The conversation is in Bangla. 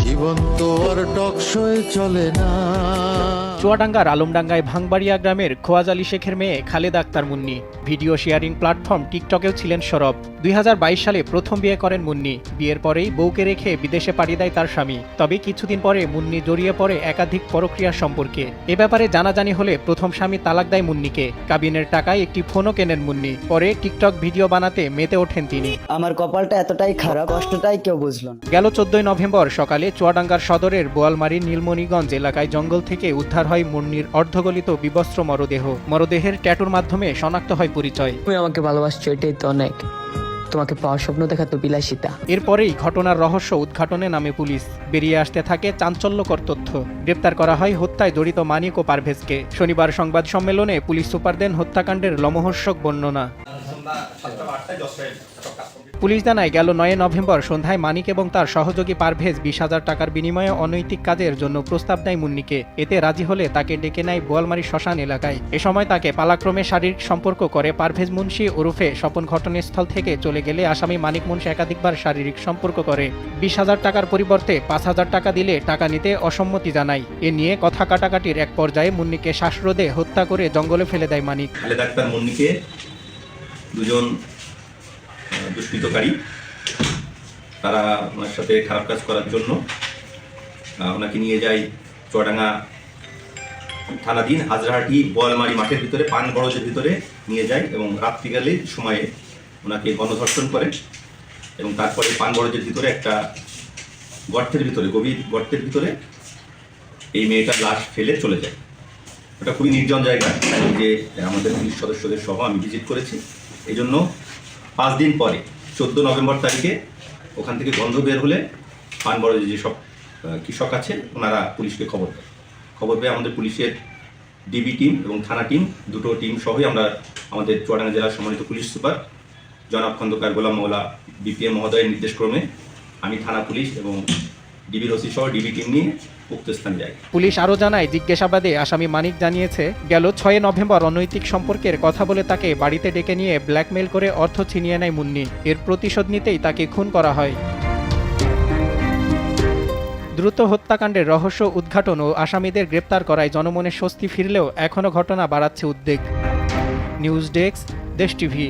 জীবন তো আর টকশোয় চলে না। চুয়াডাঙ্গার আলমডাঙ্গায় ভাঙবাড়িয়া গ্রামের খোয়াজ আলী শেখের মেয়ে Khaleda Akter Munni video sharing platform টিকটকেও ছিলেন সরব। ২০২২ সালে প্রথম বিয়ে করেন মুন্নি। বিয়ের পরেই বউকে রেখে বিদেশে পাড়ি দেয় তার স্বামী। তবে কিছুদিন পরে মুন্নি জড়িয়ে পড়ে একাধিক পরক্রিয়া সম্পর্কে। এ ব্যাপারে জানাজানি হলে প্রথম স্বামী তালাক দেয় মুন্নিকে। কাবিনের টাকায় একটি ফোনও কেনেন মুন্নি। পরে টিকটক ভিডিও বানাতে মেতে ওঠেন তিনি। আমার কপালটা এতটাই খারাপ, কষ্টটাই কেউ বুঝলো না। গেল ১৪ নভেম্বর সকালে চুয়াডাঙ্গার সদরের বোয়ালমারীর নীলমণিগঞ্জ এলাকায় জঙ্গল থেকে উদ্ধার হয় মুন্নির অর্ধগলিত বিবস্ত্র মরদেহ। মরদেহের ট্যাটুর মাধ্যমে শনাক্ত হয় পরিচয়। তুমি আমাকে ভালোবাসছো, এটাই তো অনেক। তোমাকে পাওয়ার স্বপ্ন দেখা তো বিলাসিতা। এরপরেই ঘটনার রহস্য উদ্ঘাটনে নামে পুলিশ। বেরিয়ে আসতে থাকে চাঞ্চল্যকর তথ্য। গ্রেপ্তার করা হয় হত্যায় জড়িত মানিক ও পারভেজকে। শনিবার সংবাদ সম্মেলনে পুলিশ সুপার দেন হত্যাকাণ্ডের লোমহর্ষক বর্ণনা। পুলিশ জানায় গেল ৯ নভেম্বর সন্ধ্যায় মানিক এবং তার সহযোগী পারভেজ ২০,০০০ টাকার বিনিময়ে অনৈতিক কাজের জন্য প্রস্তাব দেয় মুন্নিকে। এতে রাজি হলে তাকে ডেকে নেয় বোয়ালমারী শ্মশান এলাকায়। এ সময় তাকে পালাক্রমে শারীরিক সম্পর্ক করে পারভেজ মুন্সি ওরফে স্বপন ঘটনাস্থল থেকে চলে গেলে আসামি মানিক মুন্সি একাধিকবার শারীরিক সম্পর্ক করে। ২০,০০০ টাকার পরিবর্তে ৫,০০০ টাকা দিলে টাকা নিতে অসম্মতি জানায়। এ নিয়ে কথা কাটাকাটির এক পর্যায়ে মুন্নিকে শ্বাসরোধে হত্যা করে জঙ্গলে ফেলে দেয় মানিক। খালেদা আক্তার মুন্নিকে দুজন দুষ্কৃতকারী তারা ওনার সাথে খারাপ কাজ করার জন্য ওনাকে নিয়ে যায় চুয়াডাঙ্গা থানাধীন হাজরাহাটি বোয়ালমারি মাঠের ভিতরে পান বড়জের ভিতরে নিয়ে যায় এবং রাত্রিকালীন সময়ে ওনাকে গণধর্ষণ করে এবং তারপরে পান বড়জের ভিতরে একটা গর্তের ভিতরে, গভীর গর্তের ভিতরে এই মেয়েটার লাশ ফেলে চলে যায়। ওটা খুবই নির্জন জায়গা, যে আমাদের পুলিশ সদস্যদের সহ আমি ভিজিট করেছি। এই জন্য 5 দিন পরে 14 নভেম্বর তারিখে ওখান থেকে গন্ধ বের হলে পানবড়ে যেসব কৃষক আছে ওনারা পুলিশকে খবর পেয়ে আমাদের পুলিশের ডিবি টিম এবং থানা টিম, দুটো টিম সহই আমরা আমাদের চুয়াডাঙ্গা জেলার সম্মানিত পুলিশ সুপার জনাব খন্দকার গোলাম মওলা বিপিএম মহোদয়ের নির্দেশক্রমে আমি থানা পুলিশ এবং ডিবির ওসি সহ ডিবি টিম নিয়ে উক্ত স্থানে যাই। পুলিশ আরও জানায়, জিজ্ঞাসাবাদে আসামি মানিক জানিয়েছে গেল ৬ নভেম্বর অনৈতিক সম্পর্কের কথা বলে তাকে বাড়িতে ডেকে নিয়ে ব্ল্যাকমেইল করে অর্থ ছিনিয়ে নেয় মুন্নি। এর প্রতিশোধ নিতেই তাকে খুন করা হয়। দ্রুত হত্যাকাণ্ডের রহস্য উদ্ঘাটন ও আসামিদের গ্রেপ্তার করায় জনমনে স্বস্তি ফিরলেও এখনও ঘটনা বাড়াচ্ছে উদ্বেগ। নিউজ ডেস্ক, দেশ টিভি।